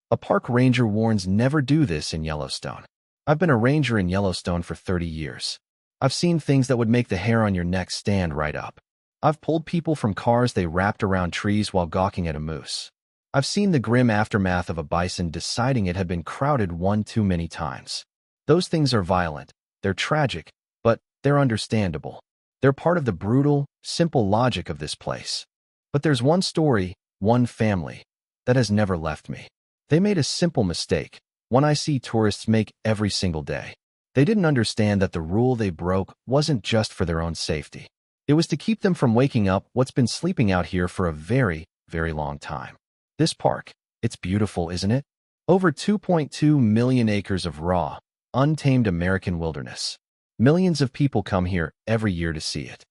A park ranger warns never do this in Yellowstone. I've been a ranger in Yellowstone for 30 years. I've seen things that would make the hair on your neck stand right up. I've pulled people from cars they wrapped around trees while gawking at a moose. I've seen the grim aftermath of a bison deciding it had been crowded one too many times. Those things are violent, they're tragic, but they're understandable. They're part of the brutal, simple logic of this place. But there's one story, one family, that has never left me. They made a simple mistake, one I see tourists make every single day. They didn't understand that the rule they broke wasn't just for their own safety. It was to keep them from waking up what's been sleeping out here for a very, very long time. This park, it's beautiful, isn't it? Over 2.2 million acres of raw, untamed American wilderness. Millions of people come here every year to see it.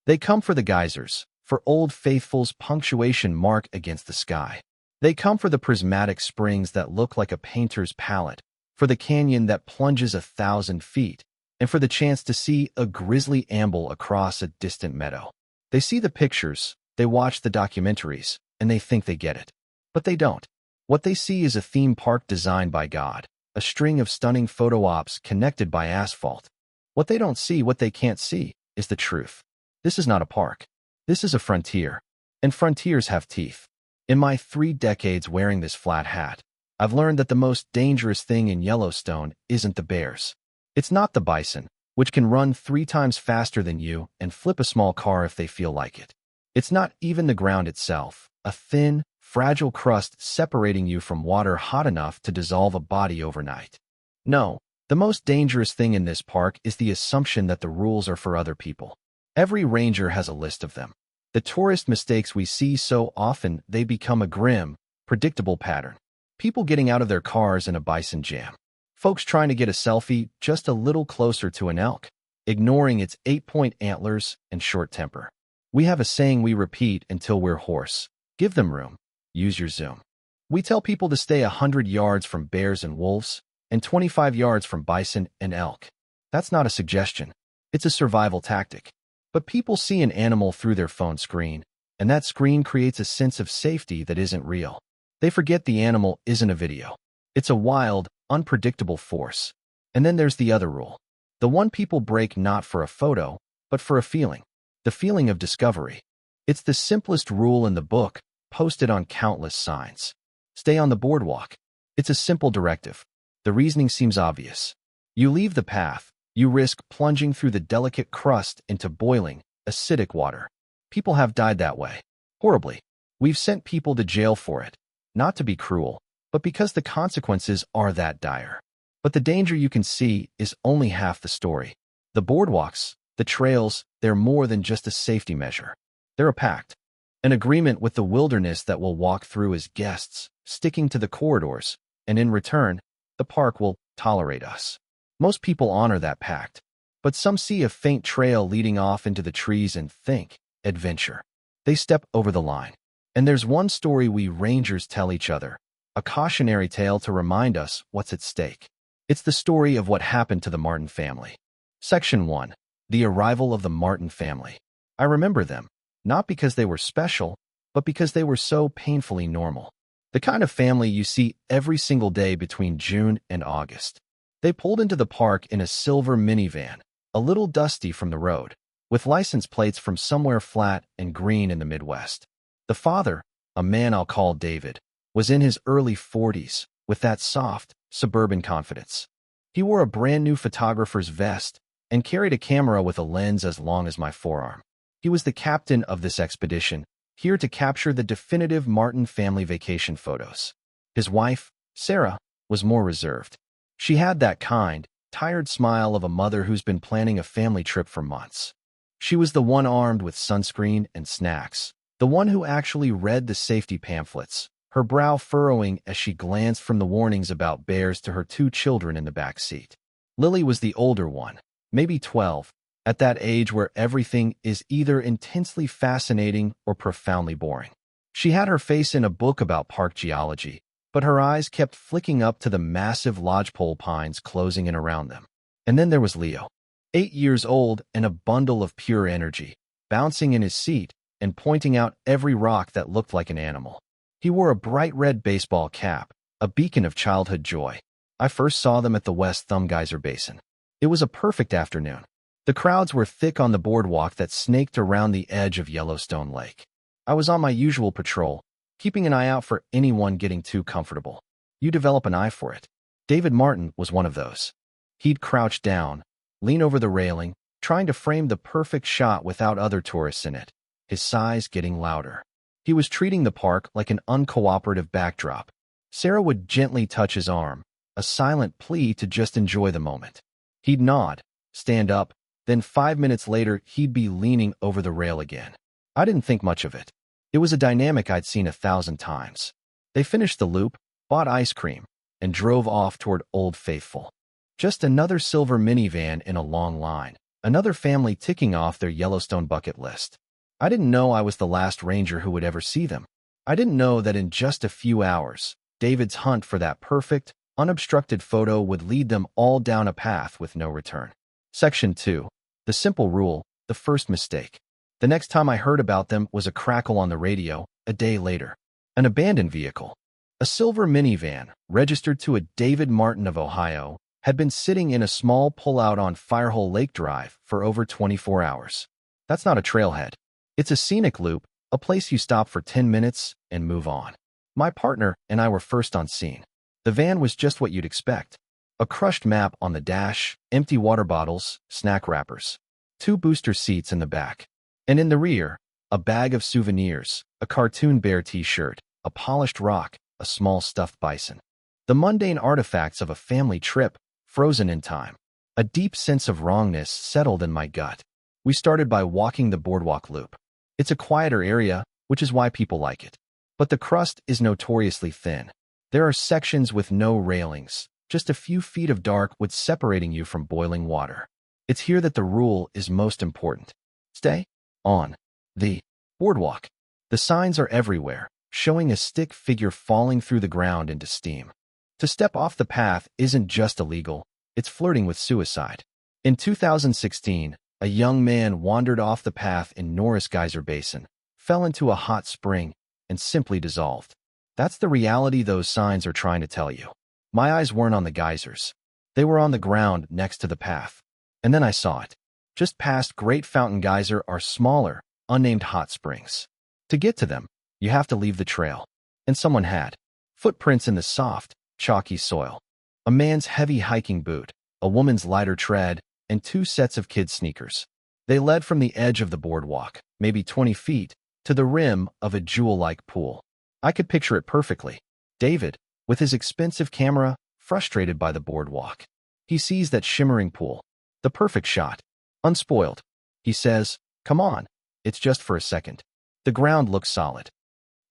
They come for the geysers, for Old Faithful's punctuation mark against the sky. They come for the prismatic springs that look like a painter's palette, for the canyon that plunges 1,000 feet, and for the chance to see a grizzly amble across a distant meadow. They see the pictures, they watch the documentaries, and they think they get it. But they don't. What they see is a theme park designed by God, a string of stunning photo ops connected by asphalt. What they don't see, what they can't see, is the truth. This is not a park. This is a frontier. And frontiers have teeth. In my 3 decades wearing this flat hat, I've learned that the most dangerous thing in Yellowstone isn't the bears. It's not the bison, which can run 3 times faster than you and flip a small car if they feel like it. It's not even the ground itself, a thin, fragile crust separating you from water hot enough to dissolve a body overnight. No, the most dangerous thing in this park is the assumption that the rules are for other people. Every ranger has a list of them. The tourist mistakes we see so often, they become a grim, predictable pattern. People getting out of their cars in a bison jam. Folks trying to get a selfie just a little closer to an elk, ignoring its 8-point antlers and short temper. We have a saying we repeat until we're hoarse. Give them room. Use your zoom. We tell people to stay 100 yards from bears and wolves and 25 yards from bison and elk. That's not a suggestion. It's a survival tactic. But people see an animal through their phone screen, and that screen creates a sense of safety that isn't real. They forget the animal isn't a video. It's a wild, unpredictable force. And then there's the other rule. The one people break not for a photo, but for a feeling. The feeling of discovery. It's the simplest rule in the book, posted on countless signs. Stay on the boardwalk. It's a simple directive. The reasoning seems obvious. You leave the path, you risk plunging through the delicate crust into boiling, acidic water. People have died that way. Horribly. We've sent people to jail for it. Not to be cruel, but because the consequences are that dire. But the danger you can see is only half the story. The boardwalks, the trails, they're more than just a safety measure. They're a pact. An agreement with the wilderness that we'll walk through as guests, sticking to the corridors, and in return, the park will tolerate us. Most people honor that pact, but some see a faint trail leading off into the trees and think, adventure. They step over the line. And there's one story we rangers tell each other, a cautionary tale to remind us what's at stake. It's the story of what happened to the Martin family. Section 1. The arrival of the Martin family. I remember them, not because they were special, but because they were so painfully normal. The kind of family you see every single day between June and August. They pulled into the park in a silver minivan, a little dusty from the road, with license plates from somewhere flat and green in the Midwest. The father, a man I'll call David, was in his early 40s, with that soft, suburban confidence. He wore a brand new photographer's vest and carried a camera with a lens as long as my forearm. He was the captain of this expedition, here to capture the definitive Martin family vacation photos. His wife, Sarah, was more reserved. She had that kind, tired smile of a mother who's been planning a family trip for months. She was the one armed with sunscreen and snacks, the one who actually read the safety pamphlets, her brow furrowing as she glanced from the warnings about bears to her 2 children in the back seat. Lily was the older one, maybe 12, at that age where everything is either intensely fascinating or profoundly boring. She had her face in a book about park geology, but her eyes kept flicking up to the massive lodgepole pines closing in around them. And then there was Leo, 8 years old and a bundle of pure energy, bouncing in his seat and pointing out every rock that looked like an animal. He wore a bright red baseball cap, a beacon of childhood joy. I first saw them at the West Thumb Geyser Basin. It was a perfect afternoon. The crowds were thick on the boardwalk that snaked around the edge of Yellowstone Lake. I was on my usual patrol, keeping an eye out for anyone getting too comfortable. You develop an eye for it. David Martin was one of those. He'd crouch down, lean over the railing, trying to frame the perfect shot without other tourists in it, his sighs getting louder. He was treating the park like an uncooperative backdrop. Sarah would gently touch his arm, a silent plea to just enjoy the moment. He'd nod, stand up, then 5 minutes later he'd be leaning over the rail again. I didn't think much of it. It was a dynamic I'd seen 1,000 times. They finished the loop, bought ice cream, and drove off toward Old Faithful. Just another silver minivan in a long line, another family ticking off their Yellowstone bucket list. I didn't know I was the last ranger who would ever see them. I didn't know that in just a few hours, David's hunt for that perfect, unobstructed photo would lead them all down a path with no return. Section 2. The simple rule, the first mistake. The next time I heard about them was a crackle on the radio, a day later. An abandoned vehicle. A silver minivan, registered to a David Martin of Ohio, had been sitting in a small pullout on Firehole Lake Drive for over 24 hours. That's not a trailhead. It's a scenic loop, a place you stop for 10 minutes and move on. My partner and I were first on scene. The van was just what you'd expect. A crushed map on the dash, empty water bottles, snack wrappers. 2 booster seats in the back. And in the rear, a bag of souvenirs, a cartoon bear t-shirt, a polished rock, a small stuffed bison. The mundane artifacts of a family trip, frozen in time. A deep sense of wrongness settled in my gut. We started by walking the boardwalk loop. It's a quieter area, which is why people like it. But the crust is notoriously thin. There are sections with no railings, just a few feet of dark wood separating you from boiling water. It's here that the rule is most important. Stay on the boardwalk. The signs are everywhere, showing a stick figure falling through the ground into steam. To step off the path isn't just illegal, it's flirting with suicide. In 2016, a young man wandered off the path in Norris Geyser Basin, fell into a hot spring, and simply dissolved. That's the reality those signs are trying to tell you. My eyes weren't on the geysers. They were on the ground next to the path. And then I saw it. Just past Great Fountain Geyser are smaller, unnamed hot springs. To get to them, you have to leave the trail. And someone had. Footprints in the soft, chalky soil. A man's heavy hiking boot, a woman's lighter tread, and 2 sets of kids' sneakers. They led from the edge of the boardwalk, maybe 20 feet, to the rim of a jewel-like pool. I could picture it perfectly. David, with his expensive camera, frustrated by the boardwalk. He sees that shimmering pool. The perfect shot. Unspoiled. He says, "Come on, it's just for a second." The ground looks solid.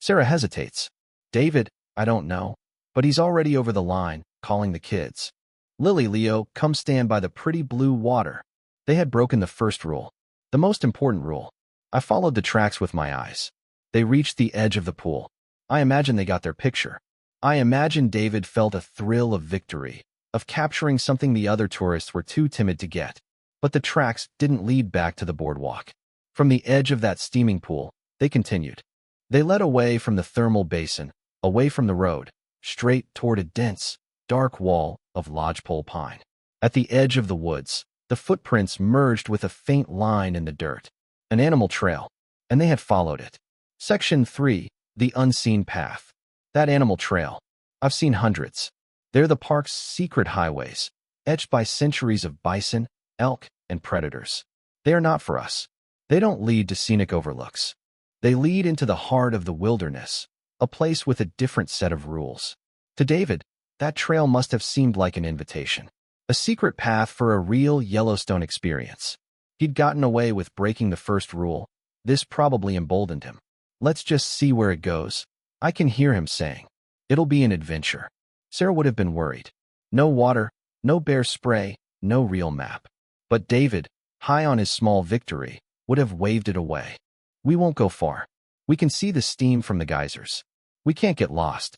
Sarah hesitates. "David, I don't know." But he's already over the line, calling the kids. "Lily, Leo, come stand by the pretty blue water." They had broken the first rule. The most important rule. I followed the tracks with my eyes. They reached the edge of the pool. I imagine they got their picture. I imagine David felt a thrill of victory, of capturing something the other tourists were too timid to get. But the tracks didn't lead back to the boardwalk. From the edge of that steaming pool, they continued. They led away from the thermal basin, away from the road, straight toward a dense, dark wall of lodgepole pine. At the edge of the woods, the footprints merged with a faint line in the dirt. An animal trail, and they had followed it. Section 3, the unseen path. That animal trail. I've seen hundreds. They're the park's secret highways, etched by centuries of bison, elk, and predators. They are not for us. They don't lead to scenic overlooks. They lead into the heart of the wilderness, a place with a different set of rules. To David, that trail must have seemed like an invitation, a secret path for a real Yellowstone experience. He'd gotten away with breaking the first rule. This probably emboldened him. "Let's just see where it goes." I can hear him saying, "It'll be an adventure." Sarah would have been worried. No water, no bear spray, no real map. But David, high on his small victory, would have waved it away. "We won't go far. We can see the steam from the geysers. We can't get lost."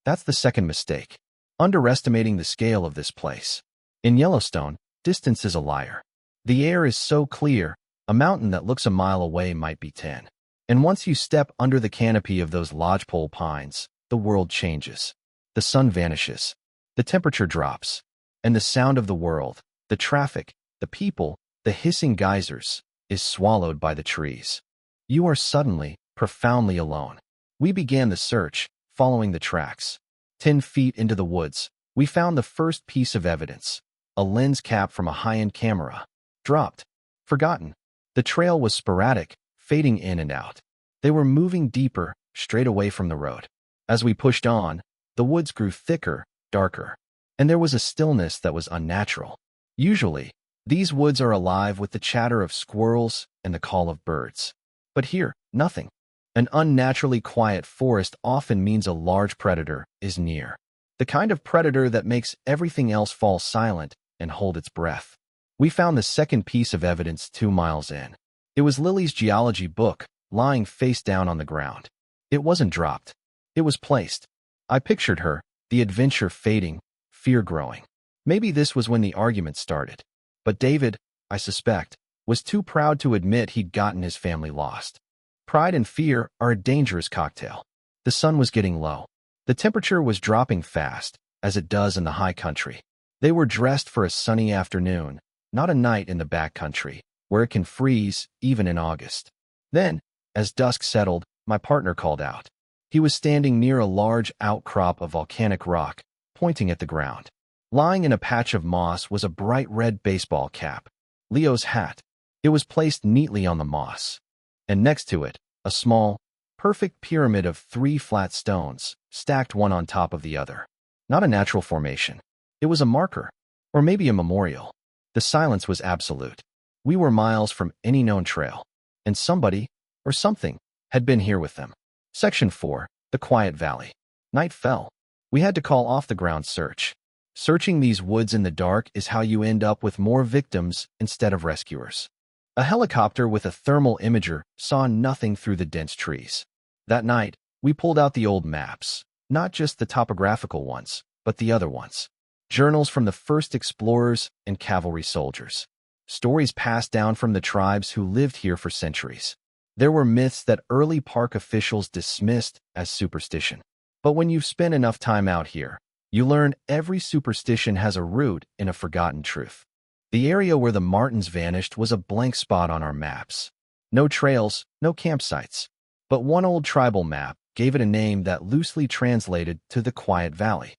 That's the second mistake. Underestimating the scale of this place. In Yellowstone, distance is a liar. The air is so clear, a mountain that looks a mile away might be 10. And once you step under the canopy of those lodgepole pines, the world changes. The sun vanishes. The temperature drops. And the sound of the world, the traffic, the people, the hissing geysers, is swallowed by the trees. You are suddenly, profoundly alone. We began the search, following the tracks. 10 feet into the woods, we found the first piece of evidence, a lens cap from a high-end camera. Dropped. Forgotten. The trail was sporadic, fading in and out. They were moving deeper, straight away from the road. As we pushed on, the woods grew thicker, darker. And there was a stillness that was unnatural. Usually, these woods are alive with the chatter of squirrels and the call of birds. But here, nothing. An unnaturally quiet forest often means a large predator is near. The kind of predator that makes everything else fall silent and hold its breath. We found the second piece of evidence 2 miles in. It was Lily's geology book, lying face down on the ground. It wasn't dropped. It was placed. I pictured her, the adventure fading, fear growing. Maybe this was when the argument started. But David, I suspect, was too proud to admit he'd gotten his family lost. Pride and fear are a dangerous cocktail. The sun was getting low. The temperature was dropping fast, as it does in the high country. They were dressed for a sunny afternoon, not a night in the back country, where it can freeze even in August. Then, as dusk settled, my partner called out. He was standing near a large outcrop of volcanic rock, pointing at the ground. Lying in a patch of moss was a bright red baseball cap, Leo's hat. It was placed neatly on the moss. And next to it, a small, perfect pyramid of 3 flat stones, stacked one on top of the other. Not a natural formation. It was a marker, or maybe a memorial. The silence was absolute. We were miles from any known trail, and somebody, or something, had been here with them. Section 4, The Quiet Valley. Night fell. We had to call off the ground search. Searching these woods in the dark is how you end up with more victims instead of rescuers. A helicopter with a thermal imager saw nothing through the dense trees. That night, we pulled out the old maps, not just the topographical ones, but the other ones. Journals from the first explorers and cavalry soldiers. Stories passed down from the tribes who lived here for centuries. There were myths that early park officials dismissed as superstition. But when you've spent enough time out here, you learn every superstition has a root in a forgotten truth. The area where the martens vanished was a blank spot on our maps. No trails, no campsites. But one old tribal map gave it a name that loosely translated to the Quiet Valley.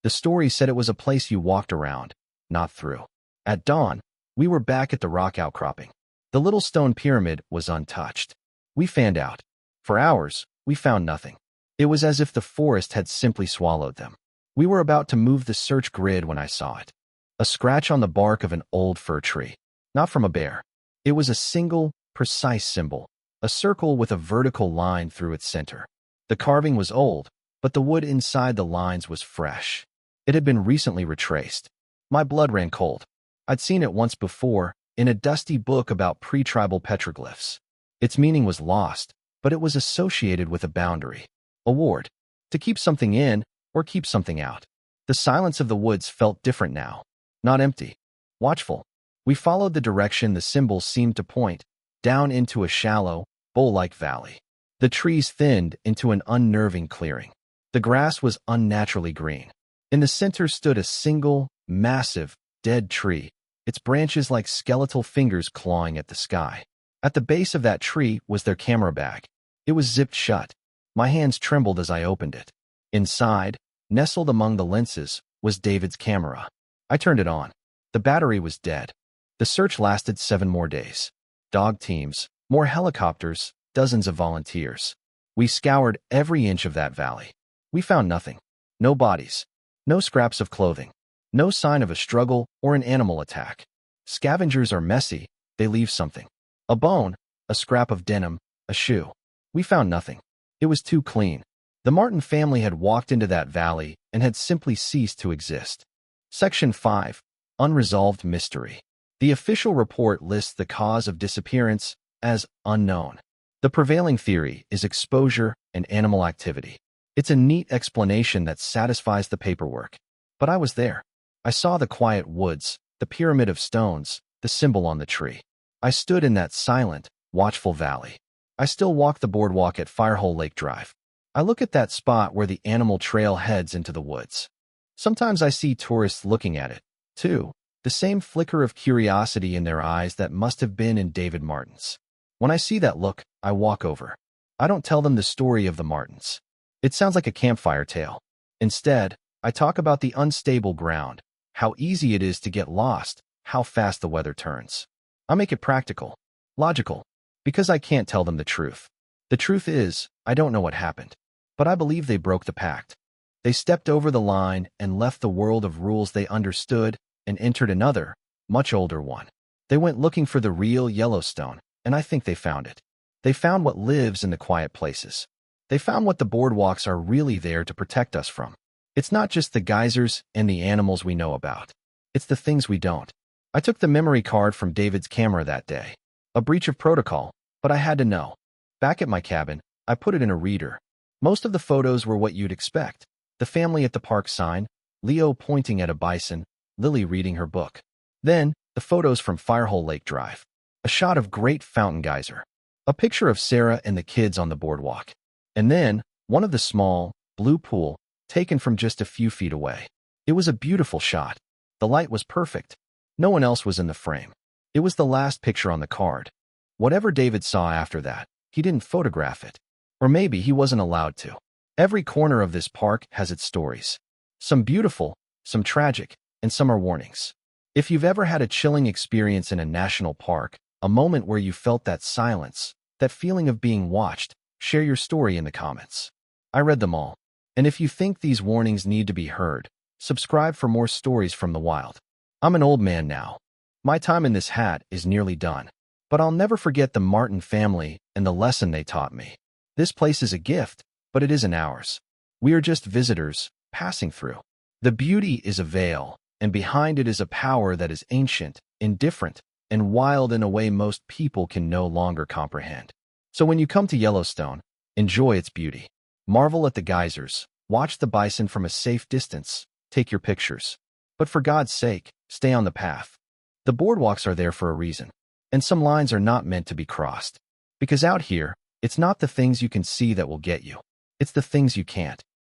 The story said it was a place you walked around, not through. At dawn, we were back at the rock outcropping. The little stone pyramid was untouched. We fanned out. For hours, we found nothing. It was as if the forest had simply swallowed them. We were about to move the search grid when I saw it. A scratch on the bark of an old fir tree. Not from a bear. It was a single, precise symbol. A circle with a vertical line through its center. The carving was old, but the wood inside the lines was fresh. It had been recently retraced. My blood ran cold. I'd seen it once before, in a dusty book about pre-tribal petroglyphs. Its meaning was lost, but it was associated with a boundary. A ward. To keep something in, or keep something out. The silence of the woods felt different now. Not empty. Watchful. We followed the direction the symbol seemed to point, down into a shallow, bowl-like valley. The trees thinned into an unnerving clearing. The grass was unnaturally green. In the center stood a single, massive, dead tree, its branches like skeletal fingers clawing at the sky. At the base of that tree was their camera bag. It was zipped shut. My hands trembled as I opened it. Inside, nestled among the lenses, was David's camera. I turned it on. The battery was dead. The search lasted 7 more days. Dog teams, more helicopters, dozens of volunteers. We scoured every inch of that valley. We found nothing. No bodies. No scraps of clothing. No sign of a struggle or an animal attack. Scavengers are messy. They leave something. A bone, a scrap of denim, a shoe. We found nothing. It was too clean. The Martin family had walked into that valley and had simply ceased to exist. Section 5. Unresolved Mystery. The official report lists the cause of disappearance as unknown. The prevailing theory is exposure and animal activity. It's a neat explanation that satisfies the paperwork. But I was there. I saw the quiet woods, the pyramid of stones, the symbol on the tree. I stood in that silent, watchful valley. I still walk the boardwalk at Firehole Lake Drive. I look at that spot where the animal trail heads into the woods. Sometimes I see tourists looking at it, too, the same flicker of curiosity in their eyes that must have been in David Martin's. When I see that look, I walk over. I don't tell them the story of the Martins. It sounds like a campfire tale. Instead, I talk about the unstable ground, how easy it is to get lost, how fast the weather turns. I make it practical, logical, because I can't tell them the truth. The truth is, I don't know what happened, but I believe they broke the pact. They stepped over the line and left the world of rules they understood and entered another, much older one. They went looking for the real Yellowstone, and I think they found it. They found what lives in the quiet places. They found what the boardwalks are really there to protect us from. It's not just the geysers and the animals we know about. It's the things we don't. I took the memory card from David's camera that day. A breach of protocol, but I had to know. Back at my cabin, I put it in a reader. Most of the photos were what you'd expect. The family at the park sign, Leo pointing at a bison, Lily reading her book. Then, the photos from Firehole Lake Drive. A shot of Great Fountain Geyser. A picture of Sarah and the kids on the boardwalk. And then, one of the small, blue pool, taken from just a few feet away. It was a beautiful shot. The light was perfect. No one else was in the frame. It was the last picture on the card. Whatever David saw after that, he didn't photograph it. Or maybe he wasn't allowed to. Every corner of this park has its stories. Some beautiful, some tragic, and some are warnings. If you've ever had a chilling experience in a national park, a moment where you felt that silence, that feeling of being watched, share your story in the comments. I read them all. And if you think these warnings need to be heard, subscribe for more stories from the wild. I'm an old man now. My time in this hat is nearly done. But I'll never forget the Martin family and the lesson they taught me. This place is a gift, but it isn't ours. We are just visitors, passing through. The beauty is a veil, and behind it is a power that is ancient, indifferent, and wild in a way most people can no longer comprehend. So when you come to Yellowstone, enjoy its beauty. Marvel at the geysers, watch the bison from a safe distance, take your pictures. But for God's sake, stay on the path. The boardwalks are there for a reason, and some lines are not meant to be crossed. Because out here, it's not the things you can see that will get you. It's the things you can't.